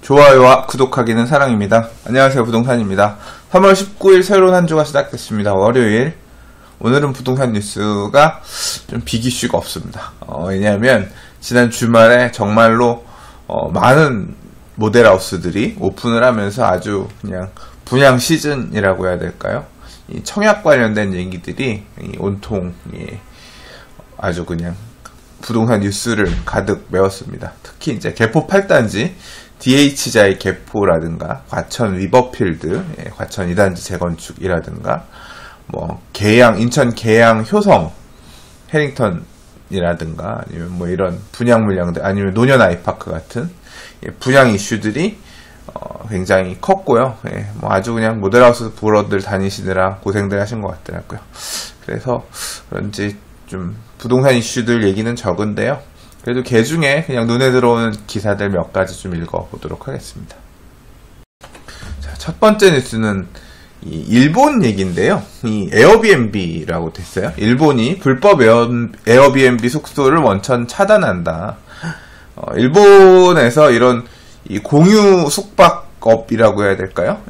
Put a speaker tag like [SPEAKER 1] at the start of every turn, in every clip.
[SPEAKER 1] 좋아요와 구독하기는 사랑입니다. 안녕하세요, 부동산입니다. 3월 19일 새로운 한 주가 시작됐습니다. 월요일. 오늘은 부동산 뉴스가 좀 빅 이슈가 없습니다. 왜냐하면 지난 주말에 정말로 많은 모델하우스들이 오픈을 하면서 아주 그냥 분양 시즌이라고 해야 될까요? 이 청약 관련된 얘기들이 온통 아주 그냥 부동산 뉴스를 가득 메웠습니다. 특히 이제 개포 8단지 DH자의 개포라든가 과천 리버필드, 과천 2단지 재건축이라든가 뭐 계양, 인천 계양 효성 해링턴이라든가 아니면 뭐 이런 분양 물량들, 아니면 노년 아이파크 같은 분양 이슈들이 굉장히 컸고요. 뭐 아주 그냥 모델하우스 보러들 다니시느라 고생들 하신 것 같더라고요. 그래서 그런지 좀 부동산 이슈들 얘기는 적은데요. 그래도 그 중에 그냥 눈에 들어오는 기사들 몇 가지 좀 읽어보도록 하겠습니다. 자, 첫 번째 뉴스는 이 일본 얘기인데요. 이 에어비앤비라고 됐어요. 일본이 불법 에어비앤비 숙소를 원천 차단한다. 일본에서 이런 이 공유 숙박업이라고 해야 될까요?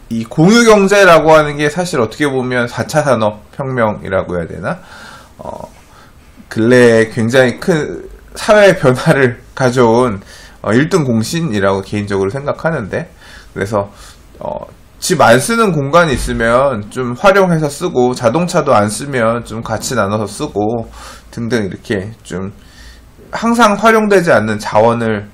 [SPEAKER 1] 이 공유 경제라고 하는 게 사실 어떻게 보면 4차 산업혁명이라고 해야 되나? 근래에 굉장히 큰 사회 변화를 가져온 1등 공신이라고 개인적으로 생각하는데, 그래서 집 안 쓰는 공간이 있으면 좀 활용해서 쓰고, 자동차도 안 쓰면 좀 같이 나눠서 쓰고 등등, 이렇게 좀 항상 활용되지 않는 자원을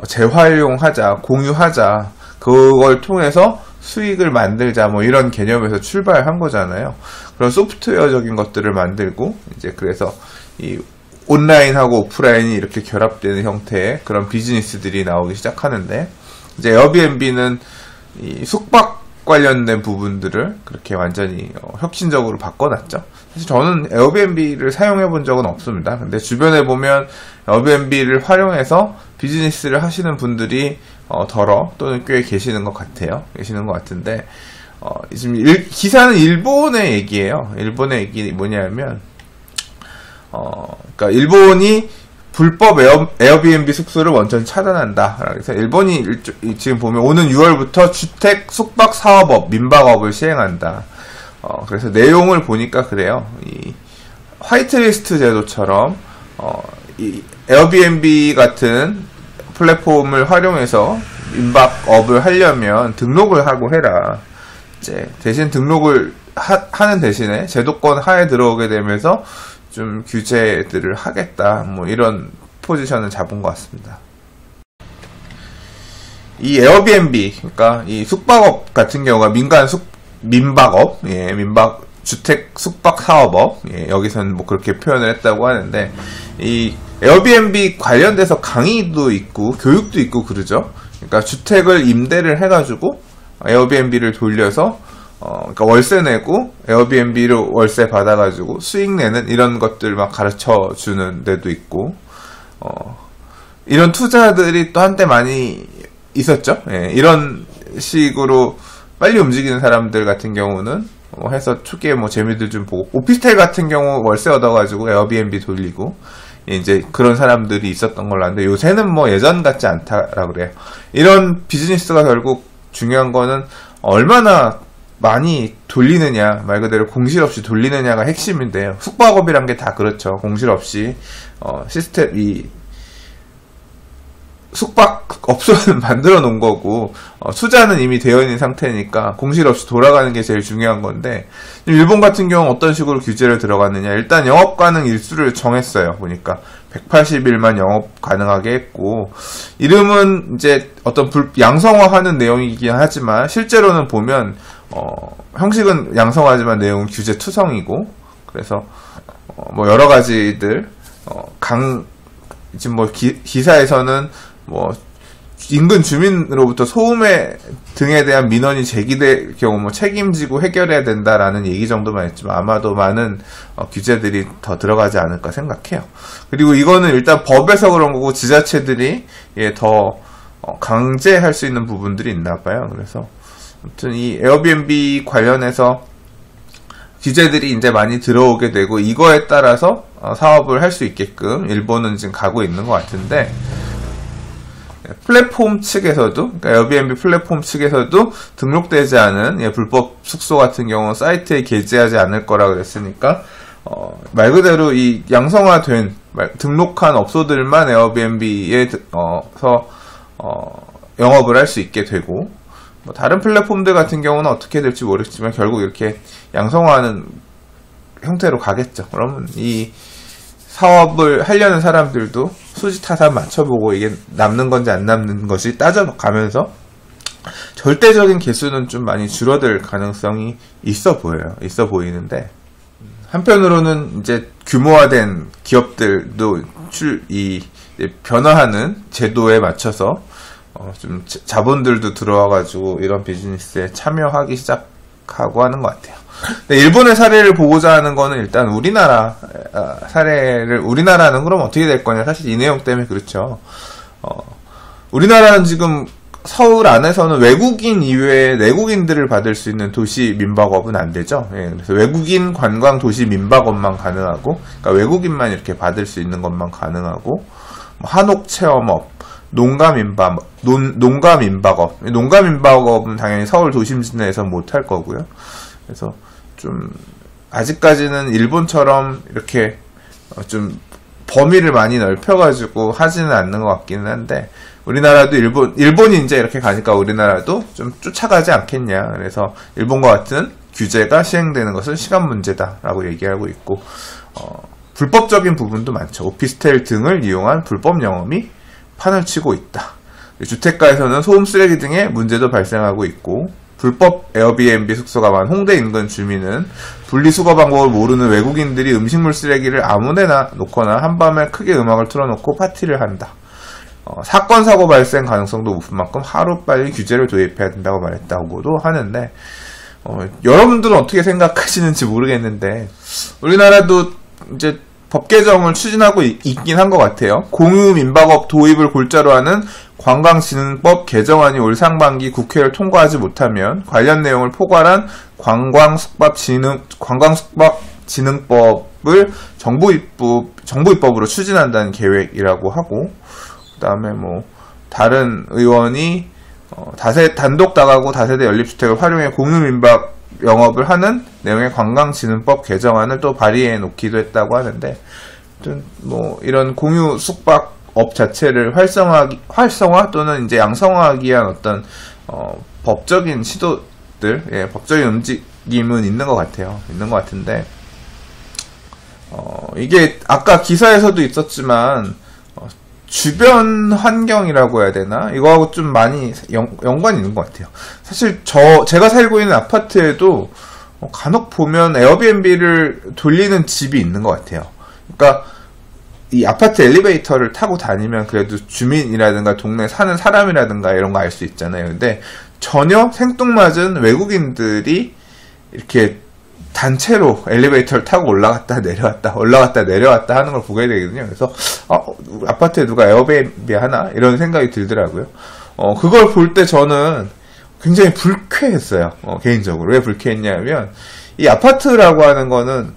[SPEAKER 1] 재활용하자, 공유하자, 그걸 통해서 수익을 만들자, 뭐 이런 개념에서 출발한 거잖아요. 그런 소프트웨어적인 것들을 만들고, 이제 그래서 이 온라인하고 오프라인이 이렇게 결합되는 형태의 그런 비즈니스들이 나오기 시작하는데, 이제 에어비앤비는 이 숙박 관련된 부분들을 그렇게 완전히 혁신적으로 바꿔놨죠. 사실 저는 에어비앤비를 사용해 본 적은 없습니다. 근데 주변에 보면 에어비앤비를 활용해서 비즈니스를 하시는 분들이 또는 꽤 계시는 것 같아요. 계시는 것 같은데, 지금 기사는 일본의 얘기예요. 일본의 얘기 뭐냐면, 그러니까 일본이 불법 에어비앤비 숙소를 원천 차단한다. 그래서 일본이 지금 보면 오는 6월부터 주택 숙박 사업업, 민박업을 시행한다. 그래서 내용을 보니까 그래요. 이 화이트리스트 제도처럼 이 에어비앤비 같은 플랫폼을 활용해서 민박업을 하려면 등록을 하고 해라. 이제 대신 등록을 하는 대신에 제도권 하에 들어오게 되면서 좀 규제들을 하겠다, 뭐 이런 포지션을 잡은 것 같습니다. 이 에어비앤비, 그러니까 이 숙박업 같은 경우가 민박업, 민박 주택 숙박 사업업, 여기서는 뭐 그렇게 표현을 했다고 하는데, 이 에어비앤비 관련돼서 강의도 있고 교육도 있고 그러죠. 그러니까 주택을 임대를 해가지고 에어비앤비를 돌려서 그러니까 월세 내고 에어비앤비로 월세 받아가지고 수익 내는 이런 것들 막 가르쳐 주는 데도 있고, 이런 투자들이 또 한때 많이 있었죠. 이런 식으로 빨리 움직이는 사람들 같은 경우는 해서 초기에 뭐 재미들 좀 보고, 오피스텔 같은 경우 월세 얻어가지고 에어비앤비 돌리고, 이제 그런 사람들이 있었던 걸로 아는데, 요새는 뭐 예전 같지 않다라고 그래요. 이런 비즈니스가 결국 중요한 거는 얼마나 많이 돌리느냐, 말 그대로 공실 없이 돌리느냐가 핵심인데요. 숙박업이란 게 다 그렇죠. 공실 없이 시스템, 숙박업소는 만들어 놓은 거고, 투자는 이미 되어 있는 상태니까 공실 없이 돌아가는 게 제일 중요한 건데, 일본 같은 경우는 어떤 식으로 규제를 들어갔느냐. 일단 영업 가능 일수를 정했어요. 보니까 180일만 영업 가능하게 했고, 이름은 이제 어떤 양성화하는 내용이긴 하지만 실제로는 보면 형식은 양성하지만 내용은 규제 투성이고, 그래서 뭐 여러 가지들 지금 뭐 기사에서는 뭐 인근 주민으로부터 소음해 등에 대한 민원이 제기될 경우 뭐 책임지고 해결해야 된다라는 얘기 정도만 했지만, 아마도 많은 규제들이 더 들어가지 않을까 생각해요. 그리고 이거는 일단 법에서 그런 거고, 지자체들이 더 강제할 수 있는 부분들이 있나 봐요. 그래서 아무튼 이 에어비앤비 관련해서 규제들이 이제 많이 들어오게 되고, 이거에 따라서 사업을 할 수 있게끔 일본은 지금 가고 있는 것 같은데, 플랫폼 측에서도, 그러니까 에어비앤비 플랫폼 측에서도 등록되지 않은 불법 숙소 같은 경우는 사이트에 게재하지 않을 거라 그랬으니까 말 그대로 이 양성화된 등록한 업소들만 에어비앤비에서 영업을 할 수 있게 되고, 뭐 다른 플랫폼들 같은 경우는 어떻게 될지 모르겠지만 결국 이렇게 양성화하는 형태로 가겠죠. 그러면 이 사업을 하려는 사람들도 수지타산 맞춰보고 이게 남는 건지 안 남는 것이 따져가면서 절대적인 개수는 좀 많이 줄어들 가능성이 있어 보이는데, 한편으로는 이제 규모화된 기업들도 변화하는 제도에 맞춰서 좀 자본들도 들어와가지고 이런 비즈니스에 참여하기 시작하고 하는 것 같아요. 근데 일본의 사례를 보고자 하는 거는 일단 우리나라 사례를, 우리나라는 그럼 어떻게 될 거냐, 사실 이 내용 때문에 그렇죠. 우리나라는 지금 서울 안에서는 외국인 이외에 내국인들을 받을 수 있는 도시 민박업은 안 되죠. 예, 그래서 외국인 관광 도시 민박업만 가능하고, 그러니까 외국인만 이렇게 받을 수 있는 것만 가능하고, 한옥 체험업, 농가민박업, 농가민박업은 당연히 서울 도심 내에서 못할 거고요. 그래서 좀 아직까지는 일본처럼 이렇게 좀 범위를 많이 넓혀가지고 하지는 않는 것 같기는 한데, 우리나라도 일본이 이제 이렇게 가니까 우리나라도 좀 쫓아가지 않겠냐. 그래서 일본과 같은 규제가 시행되는 것은 시간 문제다라고 얘기하고 있고, 불법적인 부분도 많죠. 오피스텔 등을 이용한 불법 영업이 판을 치고 있다. 주택가에서는 소음, 쓰레기 등의 문제도 발생하고 있고, 불법 에어비앤비 숙소가 많은 홍대 인근 주민은 분리수거 방법을 모르는 외국인들이 음식물 쓰레기를 아무데나 놓거나 한밤에 크게 음악을 틀어놓고 파티를 한다. 사건 사고 발생 가능성도 높은 만큼 하루빨리 규제를 도입해야 된다고 말했다고도 하는데, 여러분들은 어떻게 생각하시는지 모르겠는데, 우리나라도 이제 법 개정을 추진하고 있긴 한 것 같아요. 공유 민박업 도입을 골자로 하는 관광진흥법 개정안이 올 상반기 국회를 통과하지 못하면 관련 내용을 포괄한 관광숙박진흥법을 정부 입법으로 추진한다는 계획이라고 하고, 그 다음에 뭐 다른 의원이 단독 다가구 다세대 연립주택을 활용해 공유 민박 영업을 하는 내용의 관광진흥법 개정안을 또 발의해 놓기도 했다고 하는데, 뭐 이런 공유 숙박업 자체를 활성화 또는 이제 양성화하기 위한 어떤 법적인 시도들, 법적인 움직임은 있는 것 같아요. 있는 것 같은데, 이게 아까 기사에서도 있었지만 주변 환경이라고 해야 되나? 이거하고 좀 많이 연관이 있는 것 같아요. 사실 제가 살고 있는 아파트에도 간혹 보면 에어비앤비를 돌리는 집이 있는 것 같아요. 그러니까 이 아파트 엘리베이터를 타고 다니면 그래도 주민이라든가 동네에 사는 사람이라든가 이런 거 알 수 있잖아요. 근데 전혀 생뚱맞은 외국인들이 이렇게 단체로 엘리베이터를 타고 올라갔다 내려왔다 하는 걸 보게 되거든요. 그래서 아파트에 누가 에어비앤비 하나 이런 생각이 들더라고요. 그걸 볼 때 저는 굉장히 불쾌했어요. 개인적으로. 왜 불쾌했냐면, 이 아파트라고 하는 거는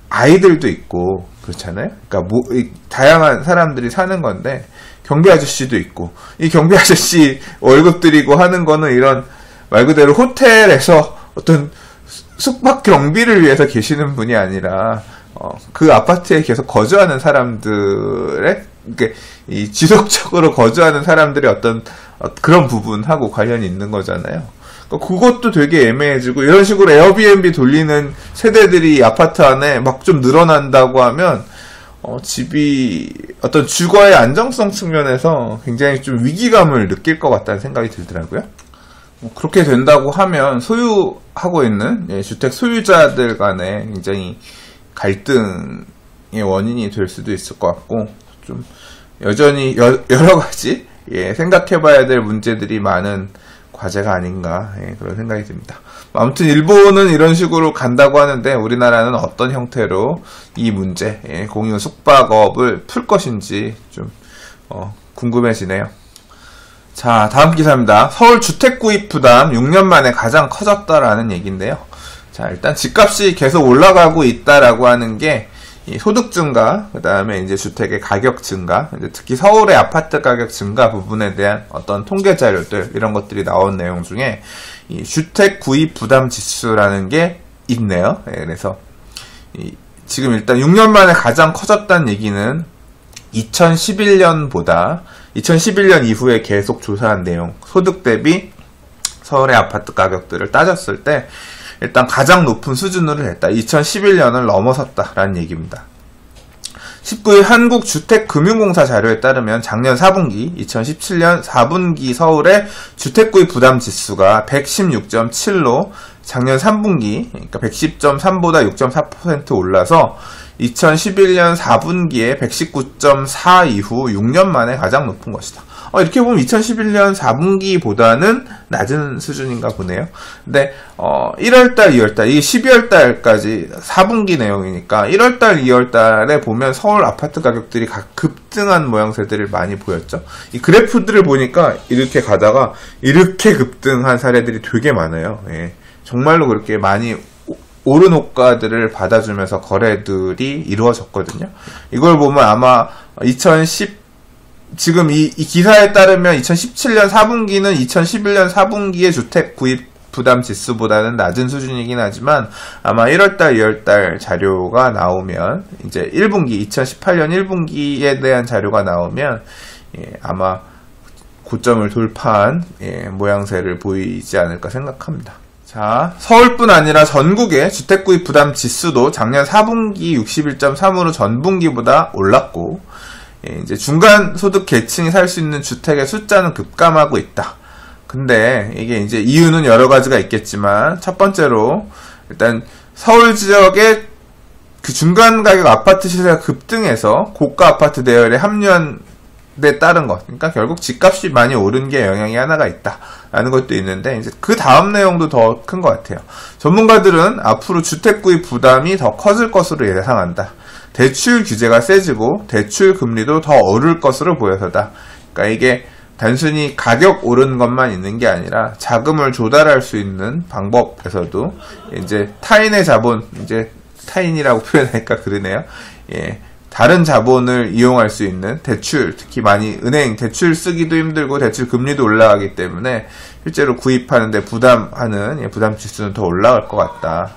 [SPEAKER 1] 아이들도 있고 그렇잖아요. 그러니까 다양한 사람들이 사는 건데, 경비 아저씨도 있고, 이 경비 아저씨 월급 드리고 하는 거는 이런 말 그대로 호텔에서 어떤 숙박 경비를 위해서 계시는 분이 아니라 그 아파트에 계속 거주하는 사람들의, 그러니까 이 지속적으로 거주하는 사람들의 어떤 그런 부분하고 관련이 있는 거잖아요. 그러니까 그것도 되게 애매해지고, 이런 식으로 에어비앤비 돌리는 세대들이 아파트 안에 막 좀 늘어난다고 하면 집이 어떤 주거의 안정성 측면에서 굉장히 좀 위기감을 느낄 것 같다는 생각이 들더라고요. 그렇게 된다고 하면 소유하고 있는 주택 소유자들 간에 굉장히 갈등의 원인이 될 수도 있을 것 같고, 좀 여전히 여러 가지 생각해봐야 될 문제들이 많은 과제가 아닌가, 그런 생각이 듭니다. 아무튼 일본은 이런 식으로 간다고 하는데, 우리나라는 어떤 형태로 이 문제, 공유 숙박업을 풀 것인지 좀 궁금해지네요. 자, 다음 기사입니다. 서울 주택 구입 부담 6년 만에 가장 커졌다라는 얘기인데요. 자, 일단 집값이 계속 올라가고 있다라고 하는 게 이 소득 증가, 그 다음에 이제 주택의 가격 증가, 이제 특히 서울의 아파트 가격 증가 부분에 대한 어떤 통계 자료들, 이런 것들이 나온 내용 중에 이 주택 구입 부담 지수라는 게 있네요. 예, 그래서 지금 일단 6년 만에 가장 커졌다는 얘기는 2011년보다 2011년 이후에 계속 조사한 내용, 소득 대비 서울의 아파트 가격들을 따졌을 때 일단 가장 높은 수준으로 했다. 2011년을 넘어섰다라는 얘기입니다. 19일 한국주택금융공사 자료에 따르면 작년 4분기, 2017년 4분기 서울의 주택구입 부담 지수가 116.7로 작년 3분기, 그러니까 110.3보다 6.4% 올라서 2011년 4분기에 119.4 이후 6년 만에 가장 높은 것이다. 이렇게 보면 2011년 4분기보다는 낮은 수준인가 보네요. 근데 1월달, 2월달, 이게 12월달까지 4분기 내용이니까 1월달, 2월달에 보면 서울 아파트 가격들이 급등한 모양새들을 많이 보였죠. 이 그래프들을 보니까 이렇게 가다가 이렇게 급등한 사례들이 되게 많아요. 예. 정말로 그렇게 많이 오른 호가들을 받아주면서 거래들이 이루어졌거든요. 이걸 보면 아마 지금 이 기사에 따르면 2017년 4분기는 2011년 4분기의 주택 구입 부담 지수보다는 낮은 수준이긴 하지만 아마 1월달, 2월달 자료가 나오면 이제 1분기, 2018년 1분기에 대한 자료가 나오면 아마 고점을 돌파한 모양새를 보이지 않을까 생각합니다. 자, 서울뿐 아니라 전국의 주택구입 부담 지수도 작년 4분기 61.3으로 전분기보다 올랐고, 이제 중간 소득 계층이 살 수 있는 주택의 숫자는 급감하고 있다. 근데 이게 이제 이유는 여러 가지가 있겠지만, 첫 번째로 일단 서울 지역의 그 중간 가격 아파트 시세가 급등해서 고가 아파트 대열에 합류한 데 따른 것. 그러니까 결국 집값이 많이 오른 게 영향이 하나가 있다라는 것도 있는데, 이제 그 다음 내용도 더 큰 것 같아요. 전문가들은 앞으로 주택 구입 부담이 더 커질 것으로 예상한다. 대출 규제가 세지고 대출 금리도 더 오를 것으로 보여서다. 그러니까 이게 단순히 가격 오른 것만 있는 게 아니라 자금을 조달할 수 있는 방법에서도 이제 타인의 자본, 이제 타인이라고 표현하니까 그러네요. 예. 다른 자본을 이용할 수 있는 대출, 특히 많이 은행 대출 쓰기도 힘들고 대출 금리도 올라가기 때문에 실제로 구입하는데 부담하는 부담 지수는 더 올라갈 것 같다.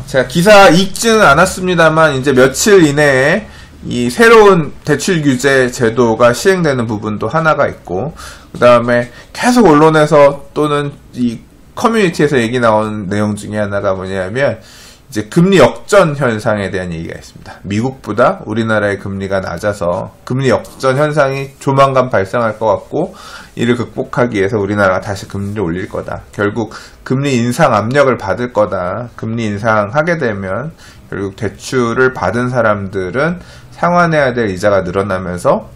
[SPEAKER 1] 제가 기사 읽지는 않았습니다만 이제 며칠 이내에 이 새로운 대출 규제 제도가 시행되는 부분도 하나가 있고, 그 다음에 계속 언론에서 또는 이 커뮤니티에서 얘기 나오는 내용 중에 하나가 뭐냐면 이제 금리 역전 현상에 대한 얘기가 있습니다. 미국보다 우리나라의 금리가 낮아서 금리 역전 현상이 조만간 발생할 것 같고, 이를 극복하기 위해서 우리나라가 다시 금리를 올릴 거다. 결국 금리 인상 압력을 받을 거다. 금리 인상하게 되면 결국 대출을 받은 사람들은 상환해야 될 이자가 늘어나면서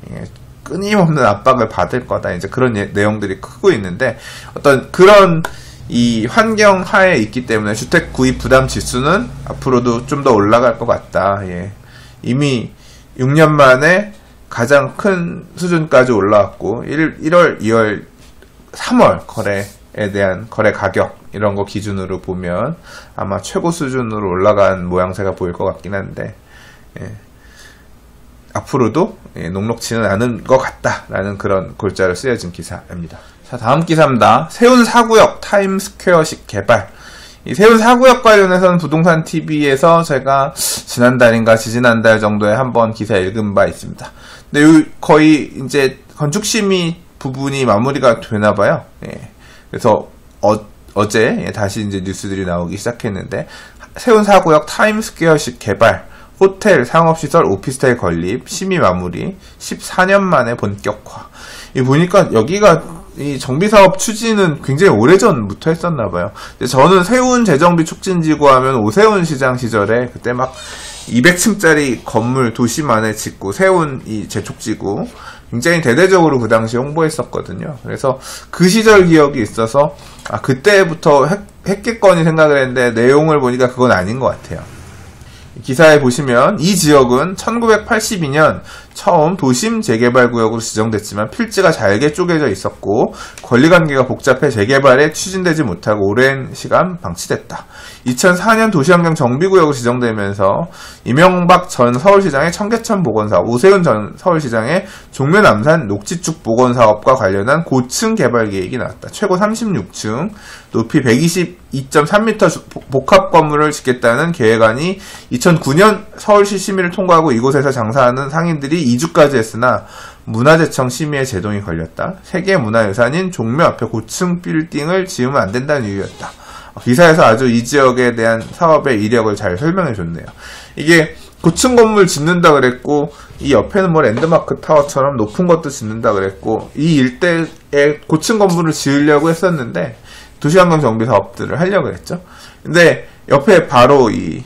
[SPEAKER 1] 끊임없는 압박을 받을 거다. 이제 그런 내용들이 크고 있는데, 어떤 그런 이 환경 하에 있기 때문에 주택 구입 부담 지수는 앞으로도 좀 더 올라갈 것 같다. 예. 이미 6년 만에 가장 큰 수준까지 올라왔고 1월, 2월, 3월 거래에 대한 거래 가격 이런 거 기준으로 보면 아마 최고 수준으로 올라간 모양새가 보일 것 같긴 한데, 예. 앞으로도 녹록지는 않은 것 같다라는 그런 골자를 쓰여진 기사입니다. 자, 다음 기사입니다. 세운 4구역 타임스퀘어식 개발. 이 세운 4구역 관련해서는 부동산 TV에서 제가 지난달인가 지지난달 정도에 한번 기사 읽은 바 있습니다. 근데 거의 이제 건축심의 부분이 마무리가 되나봐요. 예. 그래서 어제 다시 이제 뉴스들이 나오기 시작했는데, 세운 4구역 타임스퀘어식 개발, 호텔, 상업시설, 오피스텔 건립, 심의 마무리, 14년 만에 본격화. 이 보니까 여기가 이 정비사업 추진은 굉장히 오래전부터 했었나봐요. 저는 세운 재정비 촉진지구 하면 오세훈 시장 시절에 그때 막 200층짜리 건물 도심안에 짓고 세운 이 재촉지구 굉장히 대대적으로 그 당시 홍보했었거든요. 그래서 그 시절 기억이 있어서 그때부터 했겠거니 생각을 했는데 내용을 보니까 그건 아닌 것 같아요. 기사에 보시면 이 지역은 1982년 처음 도심 재개발구역으로 지정됐지만 필지가 잘게 쪼개져 있었고 권리관계가 복잡해 재개발에 추진되지 못하고 오랜 시간 방치됐다. 2004년 도시환경 정비구역으로 지정되면서 이명박 전 서울시장의 청계천 복원사업, 오세훈 전 서울시장의 종묘 남산 녹지축 복원사업과 관련한 고층 개발 계획이 나왔다. 최고 36층, 높이 122.3m 복합 건물을 짓겠다는 계획안이 2009년 서울시 심의를 통과하고 이곳에서 장사하는 상인들이 2주까지 했으나 문화재청 심의에 제동이 걸렸다. 세계문화유산인 종묘 앞에 고층 빌딩을 지으면 안 된다는 이유였다. 기사에서 아주 이 지역에 대한 사업의 이력을 잘 설명해 줬네요. 이게 고층 건물 짓는다 그랬고 이 옆에는 뭐 랜드마크 타워처럼 높은 것도 짓는다 그랬고 이 일대에 고층 건물을 지으려고 했었는데 도시환경 정비 사업들을 하려고 했죠. 근데 옆에 바로 이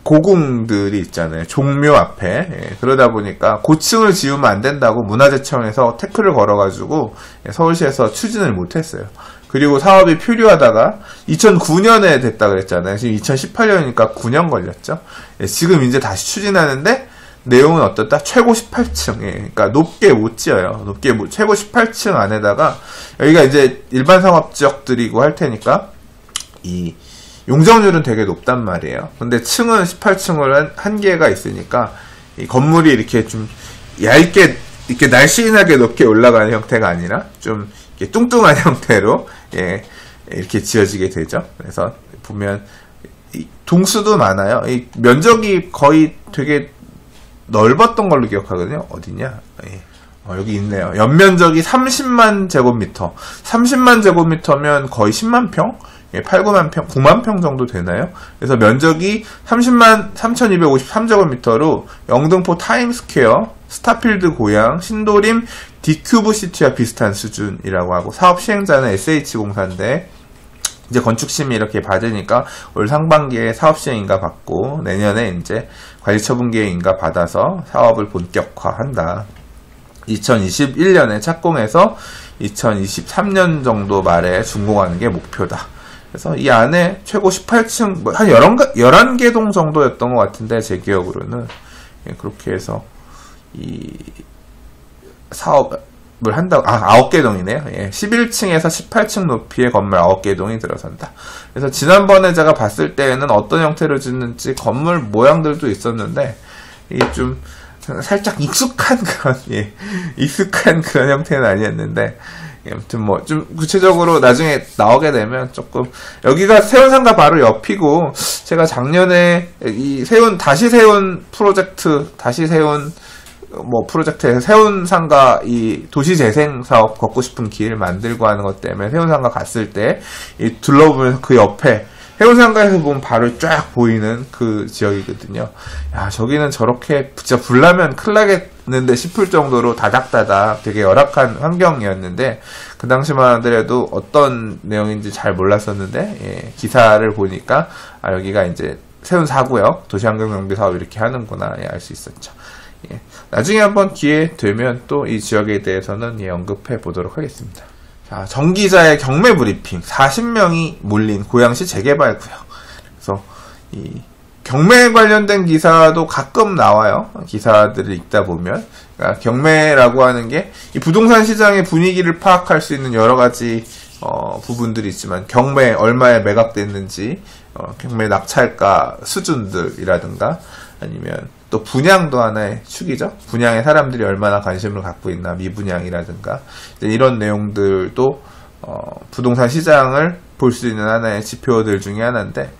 [SPEAKER 1] 고궁들이 있잖아요. 종묘 앞에. 예, 그러다 보니까 고층을 지으면 안 된다고 문화재청에서 태클을 걸어가지고 서울시에서 추진을 못했어요. 그리고 사업이 표류하다가 2009년에 됐다 그랬잖아요. 지금 2018년이니까 9년 걸렸죠. 예, 지금 이제 다시 추진하는데 내용은 어떻다? 최고 18층. 예, 그러니까 높게 못 지어요. 최고 18층 안에다가 여기가 이제 일반 상업지역들이고 할 테니까 이 용적률은 되게 높단 말이에요. 근데 층은 18층을 한 개가 있으니까 이 건물이 이렇게 좀 얇게 이렇게 날씬하게 높게 올라가는 형태가 아니라 좀 이렇게 뚱뚱한 형태로 예, 이렇게 지어지게 되죠. 그래서 보면 이 동수도 많아요. 이 면적이 거의 되게 넓었던 걸로 기억하거든요. 어디냐? 예. 여기 있네요. 연면적이 30만 제곱미터. 30만 제곱미터면 거의 10만 평? 예, 8, 9만 평, 9만 평 정도 되나요? 그래서 면적이 30만 3,253제곱미터로 영등포 타임스퀘어, 스타필드 고양, 신도림 디큐브 시티와 비슷한 수준이라고 하고 사업 시행자는 SH공사인데 이제 건축심의 이렇게 받으니까 올 상반기에 사업 시행인가 받고 내년에 이제 관리처분계획 인가 받아서 사업을 본격화한다. 2021년에 착공해서 2023년 정도 말에 준공하는 게 목표다. 그래서 이 안에 최고 18층, 한 11개 동 정도였던 것 같은데, 제 기억으로는. 예, 그렇게 해서, 이, 사업을 한다고, 9개 동이네요. 예, 11층에서 18층 높이의 건물 9개 동이 들어선다. 그래서 지난번에 제가 봤을 때에는 어떤 형태로 짓는지 건물 모양들도 있었는데, 이게 좀, 살짝 익숙한 그런 형태는 아니었는데, 아무튼 뭐 좀 구체적으로 나중에 나오게 되면 조금 여기가 세운상가 바로 옆이고 제가 작년에 이 다시 세운 프로젝트에서 세운상가 이 도시재생 사업 걷고 싶은 길 만들고 하는 것 때문에 세운상가 갔을 때 이 둘러보면서 그 옆에 세운상가에서 보면 바로 쫙 보이는 그 지역이거든요. 야, 저기는 저렇게 진짜 불나면 큰일 나겠는데 싶을 정도로 다닥다닥 되게 열악한 환경이었는데 그 당시만 하더라도 어떤 내용인지 잘 몰랐었는데 예, 기사를 보니까 여기가 이제 세운사구역 도시환경정비 사업 이렇게 하는구나 예, 알 수 있었죠. 예, 나중에 한번 기회 되면 또 이 지역에 대해서는 예, 언급해 보도록 하겠습니다. 자, 정기자의 경매 브리핑 40명이 몰린 고양시 재개발 구역. 그래서 이 경매 관련된 기사도 가끔 나와요. 기사들을 읽다 보면 그러니까 경매라고 하는 게 이 부동산 시장의 분위기를 파악할 수 있는 여러 가지 부분들이 있지만 경매 얼마에 매각됐는지 경매 낙찰가 수준들이라든가 아니면 또 분양도 하나의 축이죠. 분양에 사람들이 얼마나 관심을 갖고 있나 미분양이라든가 이런 내용들도 부동산 시장을 볼 수 있는 하나의 지표들 중에 하나인데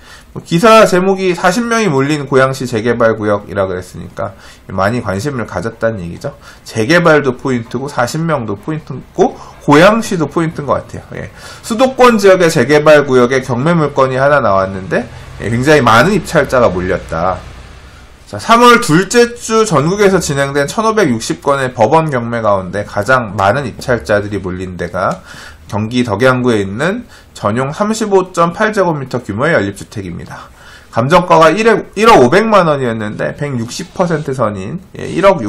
[SPEAKER 1] 기사 제목이 40명이 몰린 고양시 재개발구역이라 그랬으니까 많이 관심을 가졌다는 얘기죠. 재개발도 포인트고 40명도 포인트고 고양시도 포인트인 것 같아요. 예. 수도권 지역의 재개발구역에 경매 물건이 하나 나왔는데 굉장히 많은 입찰자가 몰렸다. 자, 3월 둘째 주 전국에서 진행된 1560건의 법원 경매 가운데 가장 많은 입찰자들이 몰린 데가 경기 덕양구에 있는 전용 35.8제곱미터 규모의 연립주택입니다. 감정가가 1억 500만 원이었는데 160% 선인 1억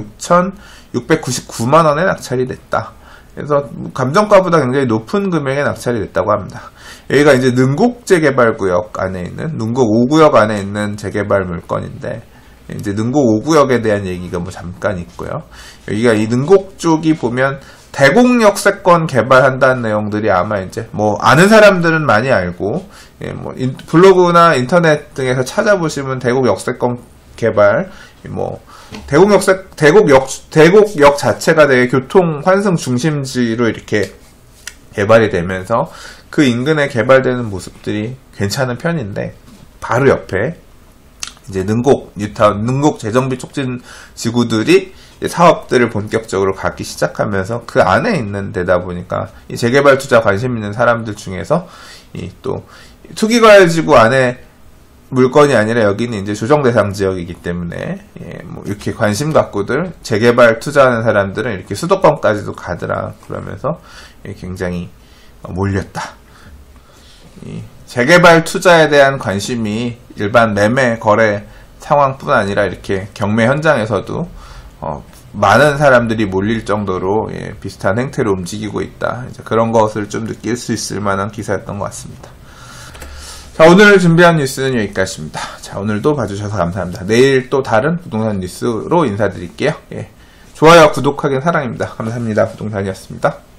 [SPEAKER 1] 6,699만 원에 낙찰이 됐다. 그래서 감정가보다 굉장히 높은 금액에 낙찰이 됐다고 합니다. 여기가 이제 능곡 재개발구역 안에 있는 능곡 5구역 안에 있는 재개발 물건인데 이제 능곡 5구역에 대한 얘기가 뭐 잠깐 있고요. 여기가 이 능곡 쪽이 보면 대곡역세권 개발한다는 내용들이 아마 이제 뭐 아는 사람들은 많이 알고, 예, 뭐 블로그나 인터넷 등에서 찾아보시면 대곡역세권 개발, 뭐 대곡역 자체가 되게 교통 환승 중심지로 이렇게 개발이 되면서 그 인근에 개발되는 모습들이 괜찮은 편인데, 바로 옆에 이제 능곡 뉴타운, 능곡 재정비 촉진 지구들이 사업들을 본격적으로 가기 시작하면서 그 안에 있는 데다 보니까 이 재개발 투자 관심 있는 사람들 중에서 이 또 투기과열지구 안에 물건이 아니라 여기는 이제 조정 대상 지역이기 때문에, 예, 뭐 이렇게 관심 갖고들 재개발 투자하는 사람들은 이렇게 수도권까지도 가더라. 그러면서 굉장히 몰렸다. 이 재개발 투자에 대한 관심이 일반 매매 거래 상황뿐 아니라 이렇게 경매 현장에서도 많은 사람들이 몰릴 정도로, 예, 비슷한 행태로 움직이고 있다. 이제 그런 것을 좀 느낄 수 있을 만한 기사였던 것 같습니다. 자, 오늘 준비한 뉴스는 여기까지입니다. 자, 오늘도 봐주셔서 감사합니다. 내일 또 다른 부동산 뉴스로 인사드릴게요. 예, 좋아요, 구독하기 사랑입니다. 감사합니다. 부동산이었습니다.